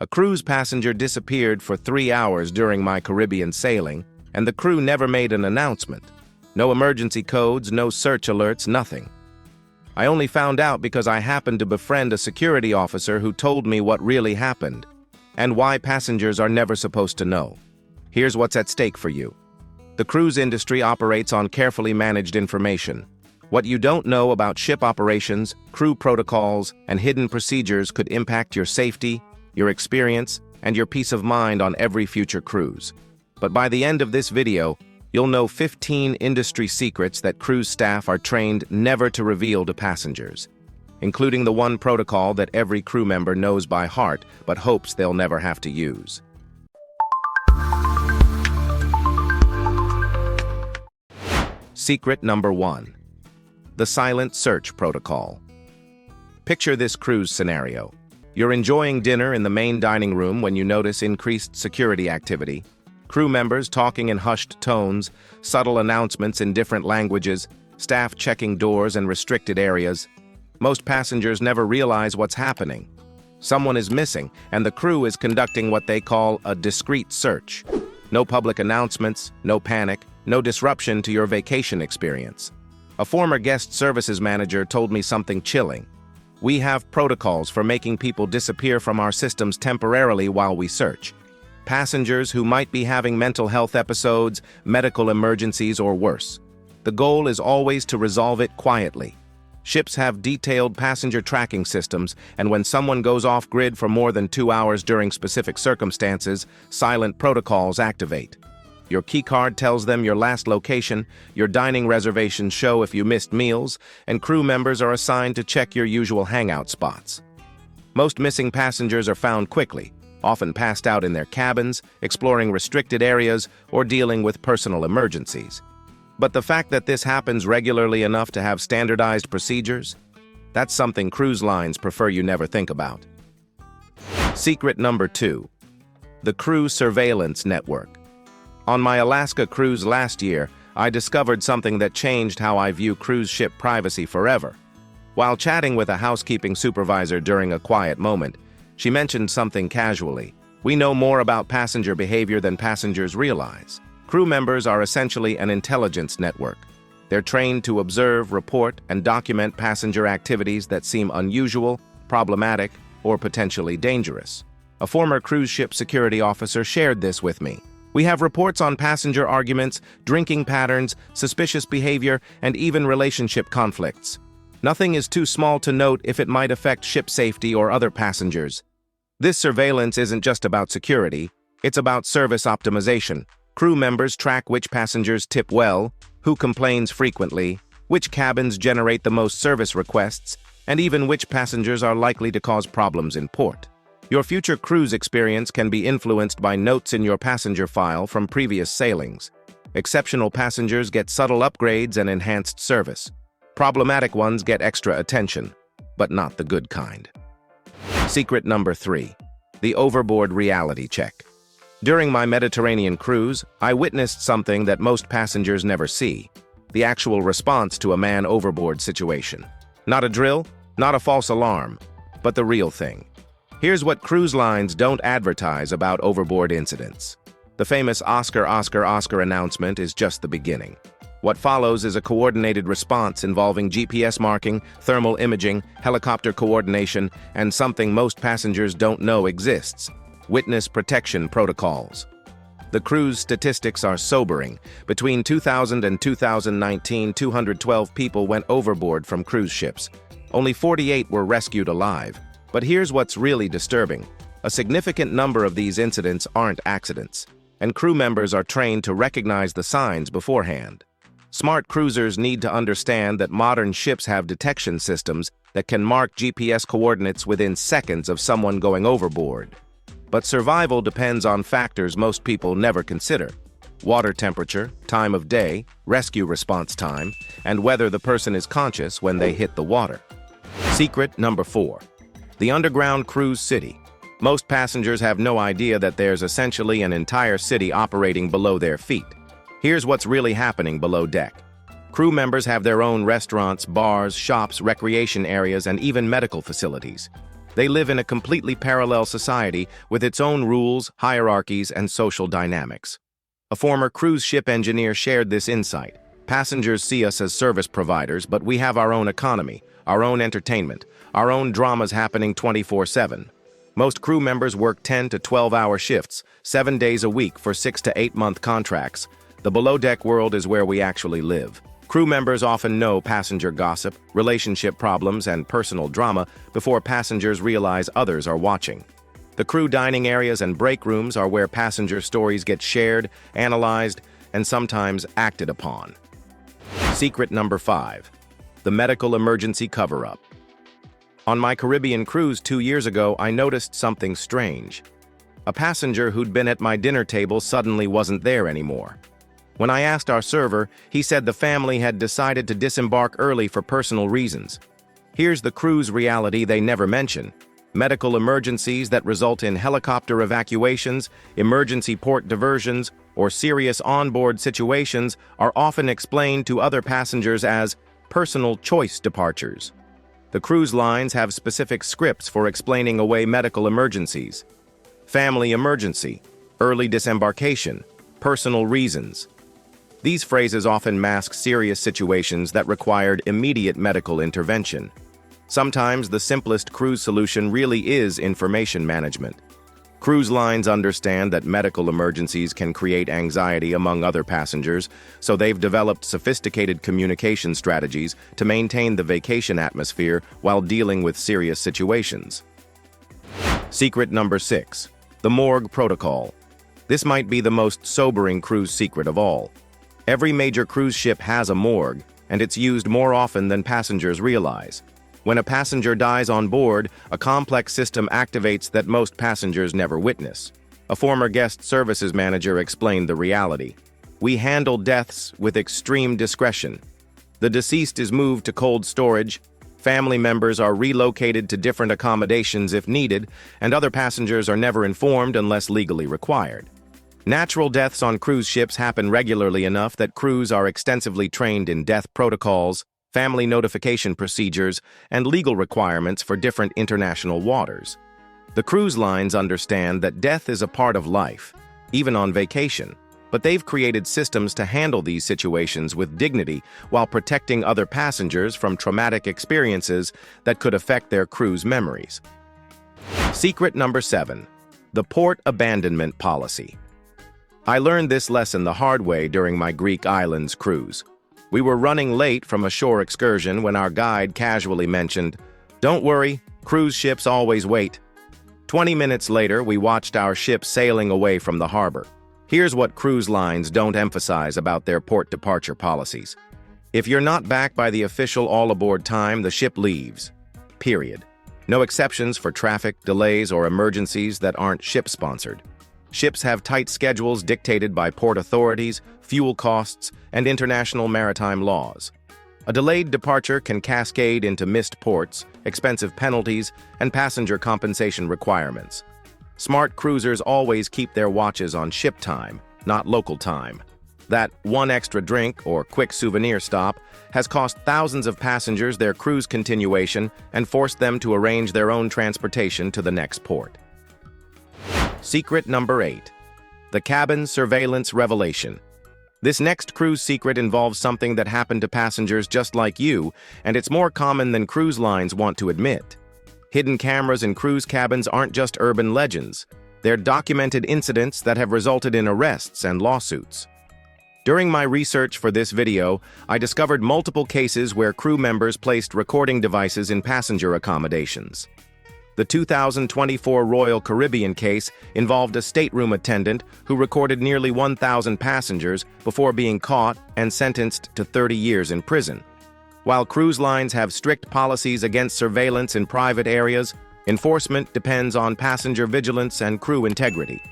A cruise passenger disappeared for 3 hours during my Caribbean sailing, and the crew never made an announcement. No emergency codes, no search alerts, nothing. I only found out because I happened to befriend a security officer who told me what really happened, and why passengers are never supposed to know. Here's what's at stake for you. The cruise industry operates on carefully managed information. What you don't know about ship operations, crew protocols, and hidden procedures could impact your safety, your experience, and your peace of mind on every future cruise. But by the end of this video, you'll know 15 industry secrets that cruise staff are trained never to reveal to passengers, including the one protocol that every crew member knows by heart but hopes they'll never have to use. Secret number 1. The Silent Search Protocol. Picture this cruise scenario. You're enjoying dinner in the main dining room when you notice increased security activity. Crew members talking in hushed tones, subtle announcements in different languages, staff checking doors and restricted areas. Most passengers never realize what's happening. Someone is missing, and the crew is conducting what they call a discreet search. No public announcements, no panic, no disruption to your vacation experience. A former guest services manager told me something chilling. We have protocols for making people disappear from our systems temporarily while we search. Passengers who might be having mental health episodes, medical emergencies, or worse. The goal is always to resolve it quietly. Ships have detailed passenger tracking systems, and when someone goes off-grid for more than 2 hours during specific circumstances, silent protocols activate. Your keycard tells them your last location, your dining reservations show if you missed meals, and crew members are assigned to check your usual hangout spots. Most missing passengers are found quickly, often passed out in their cabins, exploring restricted areas, or dealing with personal emergencies. But the fact that this happens regularly enough to have standardized procedures, that's something cruise lines prefer you never think about. Secret number 2. The Crew Surveillance Network. On my Alaska cruise last year, I discovered something that changed how I view cruise ship privacy forever. While chatting with a housekeeping supervisor during a quiet moment, she mentioned something casually. We know more about passenger behavior than passengers realize. Crew members are essentially an intelligence network. They're trained to observe, report, and document passenger activities that seem unusual, problematic, or potentially dangerous. A former cruise ship security officer shared this with me. We have reports on passenger arguments, drinking patterns, suspicious behavior, and even relationship conflicts. Nothing is too small to note if it might affect ship safety or other passengers. This surveillance isn't just about security, it's about service optimization. Crew members track which passengers tip well, who complains frequently, which cabins generate the most service requests, and even which passengers are likely to cause problems in port. Your future cruise experience can be influenced by notes in your passenger file from previous sailings. Exceptional passengers get subtle upgrades and enhanced service. Problematic ones get extra attention, but not the good kind. Secret number 3. The Overboard Reality Check. During my Mediterranean cruise, I witnessed something that most passengers never see: the actual response to a man overboard situation. Not a drill, not a false alarm, but the real thing. Here's what cruise lines don't advertise about overboard incidents. The famous Oscar, Oscar, Oscar announcement is just the beginning. What follows is a coordinated response involving GPS marking, thermal imaging, helicopter coordination, and something most passengers don't know exists: witness protection protocols. The cruise statistics are sobering. Between 2000 and 2019, 212 people went overboard from cruise ships. Only 48 were rescued alive. But here's what's really disturbing. A significant number of these incidents aren't accidents, and crew members are trained to recognize the signs beforehand. Smart cruisers need to understand that modern ships have detection systems that can mark GPS coordinates within seconds of someone going overboard. But survival depends on factors most people never consider: water temperature, time of day, rescue response time, and whether the person is conscious when they hit the water. Secret number 4. The underground cruise city. Most passengers have no idea that there's essentially an entire city operating below their feet. Here's what's really happening below deck. Crew members have their own restaurants, bars, shops, recreation areas, and even medical facilities. They live in a completely parallel society with its own rules, hierarchies, and social dynamics. A former cruise ship engineer shared this insight. Passengers see us as service providers, but we have our own economy, our own entertainment, our own dramas happening 24/7. Most crew members work 10 to 12-hour shifts, 7 days a week for 6 to 8-month contracts. The below-deck world is where we actually live. Crew members often know passenger gossip, relationship problems, and personal drama before passengers realize others are watching. The crew dining areas and break rooms are where passenger stories get shared, analyzed, and sometimes acted upon. Secret number 5. The medical emergency cover-up. On my Caribbean cruise 2 years ago, I noticed something strange. A passenger who'd been at my dinner table suddenly wasn't there anymore. When I asked our server, he said the family had decided to disembark early for personal reasons. Here's the cruise reality they never mention. Medical emergencies that result in helicopter evacuations, emergency port diversions, or serious onboard situations are often explained to other passengers as personal choice departures. The cruise lines have specific scripts for explaining away medical emergencies. Family emergency, early disembarkation, personal reasons. These phrases often mask serious situations that required immediate medical intervention. Sometimes the simplest cruise solution really is information management. Cruise lines understand that medical emergencies can create anxiety among other passengers, so they've developed sophisticated communication strategies to maintain the vacation atmosphere while dealing with serious situations. Secret number 6. The Morgue Protocol. This might be the most sobering cruise secret of all. Every major cruise ship has a morgue, and it's used more often than passengers realize. When a passenger dies on board, a complex system activates that most passengers never witness. A former guest services manager explained the reality. We handle deaths with extreme discretion. The deceased is moved to cold storage, family members are relocated to different accommodations if needed, and other passengers are never informed unless legally required. Natural deaths on cruise ships happen regularly enough that crews are extensively trained in death protocols, family notification procedures, and legal requirements for different international waters. The cruise lines understand that death is a part of life, even on vacation, but they've created systems to handle these situations with dignity while protecting other passengers from traumatic experiences that could affect their cruise memories. Secret number 7. The Port Abandonment Policy. I learned this lesson the hard way during my Greek islands cruise. We were running late from a shore excursion when our guide casually mentioned, "Don't worry, cruise ships always wait." 20 minutes later, we watched our ship sailing away from the harbor. Here's what cruise lines don't emphasize about their port departure policies. If you're not back by the official all-aboard time, the ship leaves. Period. No exceptions for traffic, delays, or emergencies that aren't ship-sponsored. Ships have tight schedules dictated by port authorities, fuel costs, and international maritime laws. A delayed departure can cascade into missed ports, expensive penalties, and passenger compensation requirements. Smart cruisers always keep their watches on ship time, not local time. That one extra drink or quick souvenir stop has cost thousands of passengers their cruise continuation and forced them to arrange their own transportation to the next port. Secret number 8. The Cabin Surveillance Revelation. This next cruise secret involves something that happened to passengers just like you, and it's more common than cruise lines want to admit. Hidden cameras in cruise cabins aren't just urban legends. They're documented incidents that have resulted in arrests and lawsuits. During my research for this video, I discovered multiple cases where crew members placed recording devices in passenger accommodations. The 2024 Royal Caribbean case involved a stateroom attendant who recorded nearly 1,000 passengers before being caught and sentenced to 30 years in prison. While cruise lines have strict policies against surveillance in private areas, enforcement depends on passenger vigilance and crew integrity.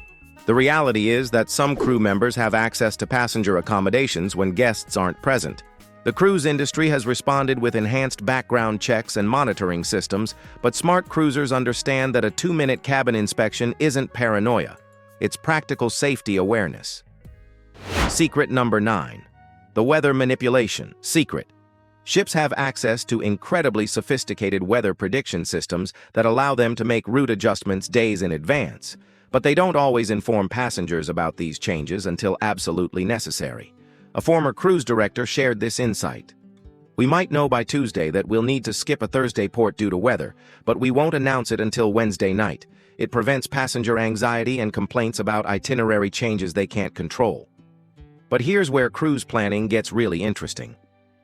The reality is that some crew members have access to passenger accommodations when guests aren't present. The cruise industry has responded with enhanced background checks and monitoring systems, but smart cruisers understand that a 2-minute cabin inspection isn't paranoia. It's practical safety awareness. Secret number 9. The Weather Manipulation Secret. Ships have access to incredibly sophisticated weather prediction systems that allow them to make route adjustments days in advance, but they don't always inform passengers about these changes until absolutely necessary. A former cruise director shared this insight. "We might know by Tuesday that we'll need to skip a Thursday port due to weather, but we won't announce it until Wednesday night. It prevents passenger anxiety and complaints about itinerary changes they can't control." But here's where cruise planning gets really interesting.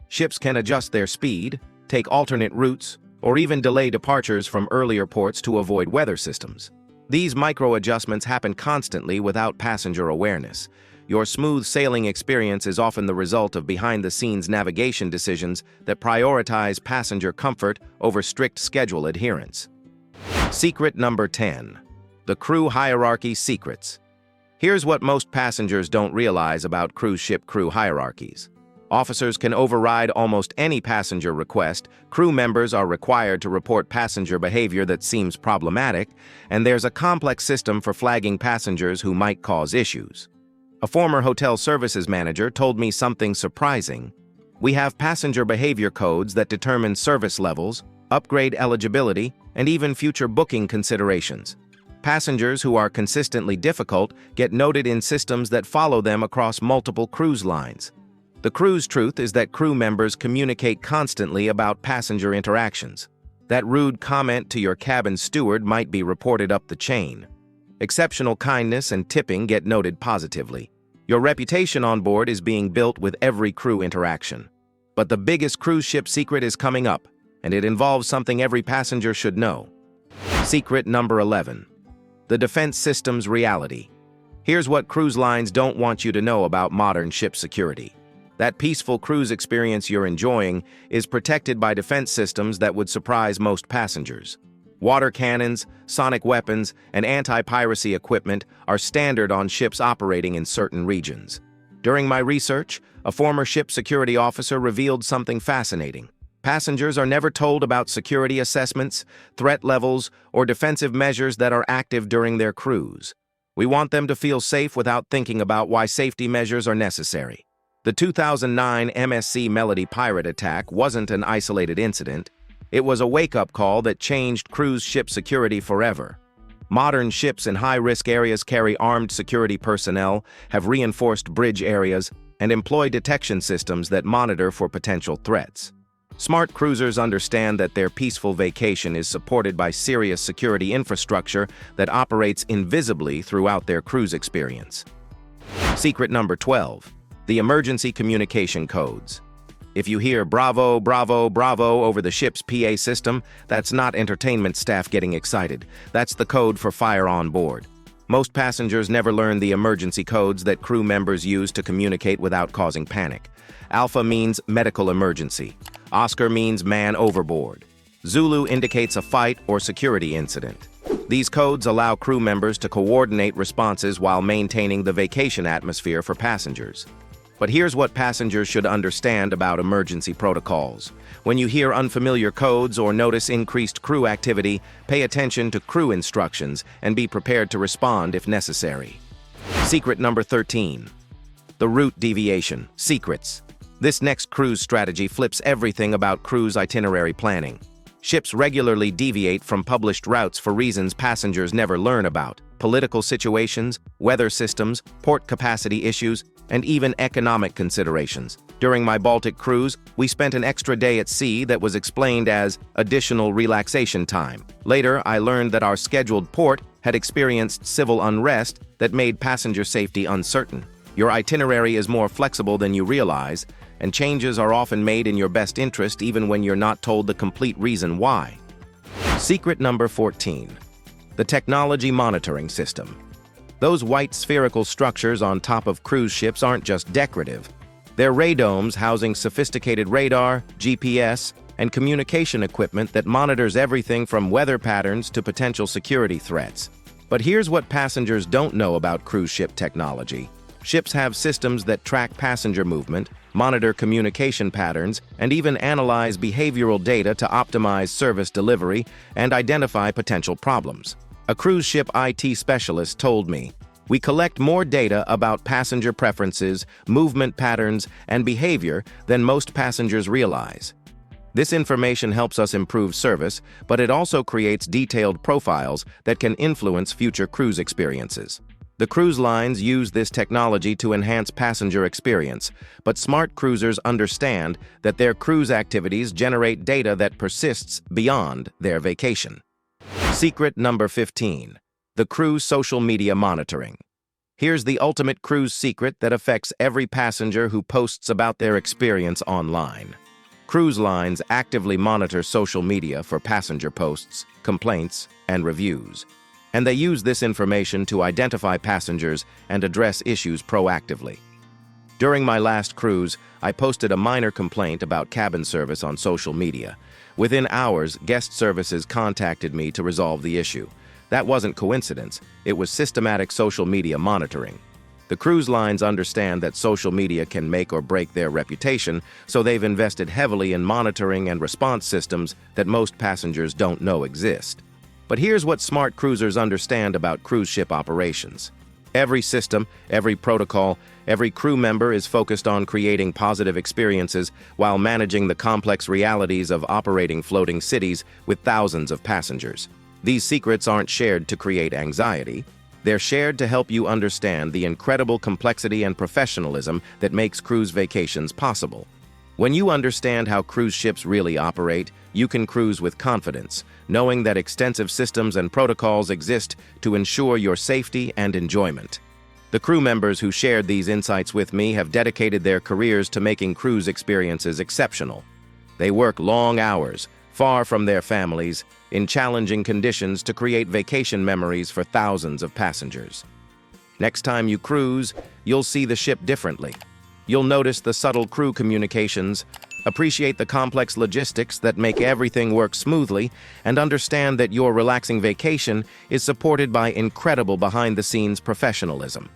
Ships can adjust their speed, take alternate routes, or even delay departures from earlier ports to avoid weather systems. These micro-adjustments happen constantly without passenger awareness. Your smooth sailing experience is often the result of behind-the-scenes navigation decisions that prioritize passenger comfort over strict schedule adherence. Secret number 10. The crew hierarchy secrets. Here's what most passengers don't realize about cruise ship crew hierarchies. Officers can override almost any passenger request, crew members are required to report passenger behavior that seems problematic, and there's a complex system for flagging passengers who might cause issues. A former hotel services manager told me something surprising. "We have passenger behavior codes that determine service levels, upgrade eligibility, and even future booking considerations. Passengers who are consistently difficult get noted in systems that follow them across multiple cruise lines." The cruise truth is that crew members communicate constantly about passenger interactions. That rude comment to your cabin steward might be reported up the chain. Exceptional kindness and tipping get noted positively. Your reputation on board is being built with every crew interaction. But the biggest cruise ship secret is coming up, and it involves something every passenger should know. Secret number 11. The defense system's reality. Here's what cruise lines don't want you to know about modern ship security. That peaceful cruise experience you're enjoying is protected by defense systems that would surprise most passengers. Water cannons, sonic weapons, and anti-piracy equipment are standard on ships operating in certain regions. During my research, a former ship security officer revealed something fascinating. Passengers are never told about security assessments, threat levels, or defensive measures that are active during their cruise. We want them to feel safe without thinking about why safety measures are necessary. The 2009 MSC Melody pirate attack wasn't an isolated incident. It was a wake-up call that changed cruise ship security forever. Modern ships in high-risk areas carry armed security personnel, have reinforced bridge areas, and employ detection systems that monitor for potential threats. Smart cruisers understand that their peaceful vacation is supported by serious security infrastructure that operates invisibly throughout their cruise experience. Secret number 12. The emergency communication codes. If you hear "bravo, bravo, bravo" over the ship's PA system, that's not entertainment staff getting excited. That's the code for fire on board. Most passengers never learn the emergency codes that crew members use to communicate without causing panic. Alpha means medical emergency. Oscar means man overboard. Zulu indicates a fight or security incident. These codes allow crew members to coordinate responses while maintaining the vacation atmosphere for passengers. But here's what passengers should understand about emergency protocols. When you hear unfamiliar codes or notice increased crew activity, pay attention to crew instructions and be prepared to respond if necessary. Secret number 13. The route deviation secrets. This next cruise strategy flips everything about cruise itinerary planning. Ships regularly deviate from published routes for reasons passengers never learn about: political situations, weather systems, port capacity issues, and even economic considerations. During my Baltic cruise, we spent an extra day at sea that was explained as additional relaxation time. Later, I learned that our scheduled port had experienced civil unrest that made passenger safety uncertain. Your itinerary is more flexible than you realize, and changes are often made in your best interest even when you're not told the complete reason why. Secret number 14. The technology monitoring system. Those white spherical structures on top of cruise ships aren't just decorative. They're radomes housing sophisticated radar, GPS, and communication equipment that monitors everything from weather patterns to potential security threats. But here's what passengers don't know about cruise ship technology. Ships have systems that track passenger movement, monitor communication patterns, and even analyze behavioral data to optimize service delivery and identify potential problems. A cruise ship IT specialist told me, We collect more data about passenger preferences, movement patterns, and behavior than most passengers realize. This information helps us improve service, but it also creates detailed profiles that can influence future cruise experiences. The cruise lines use this technology to enhance passenger experience, but smart cruisers understand that their cruise activities generate data that persists beyond their vacation. Secret number 15. The cruise social media monitoring. Here's the ultimate cruise secret that affects every passenger who posts about their experience online. Cruise lines actively monitor social media for passenger posts, complaints, and reviews. And they use this information to identify passengers and address issues proactively. During my last cruise, I posted a minor complaint about cabin service on social media. Within hours, guest services contacted me to resolve the issue. That wasn't coincidence, it was systematic social media monitoring. The cruise lines understand that social media can make or break their reputation, so they've invested heavily in monitoring and response systems that most passengers don't know exist. But here's what smart cruisers understand about cruise ship operations. Every system, every protocol, every crew member is focused on creating positive experiences while managing the complex realities of operating floating cities with thousands of passengers. These secrets aren't shared to create anxiety. They're shared to help you understand the incredible complexity and professionalism that makes cruise vacations possible. When you understand how cruise ships really operate, you can cruise with confidence, knowing that extensive systems and protocols exist to ensure your safety and enjoyment. The crew members who shared these insights with me have dedicated their careers to making cruise experiences exceptional. They work long hours, far from their families, in challenging conditions to create vacation memories for thousands of passengers. Next time you cruise, you'll see the ship differently. You'll notice the subtle crew communications, appreciate the complex logistics that make everything work smoothly, and understand that your relaxing vacation is supported by incredible behind-the-scenes professionalism.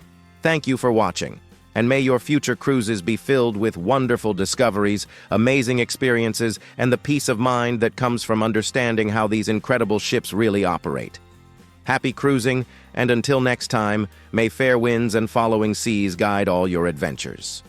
Thank you for watching, and may your future cruises be filled with wonderful discoveries, amazing experiences, and the peace of mind that comes from understanding how these incredible ships really operate. Happy cruising, and until next time, may fair winds and following seas guide all your adventures.